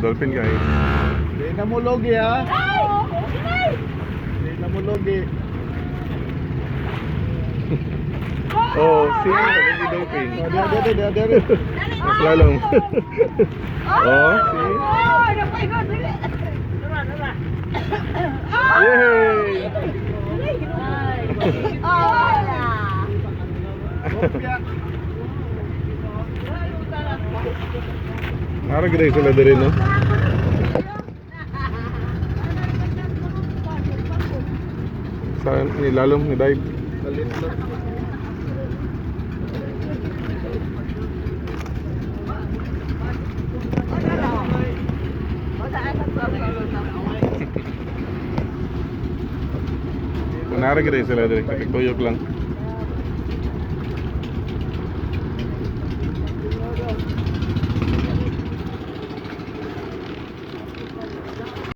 Dolphin guys. Di na mo logi ha. Di na mo logi. Oh, see, lagi dolphin. Dari. Mas lalong. Oh, see. Yay! Nara gede sila diri no. Sa nilalom ni dive. Nara gede sila diri, katuyok lang.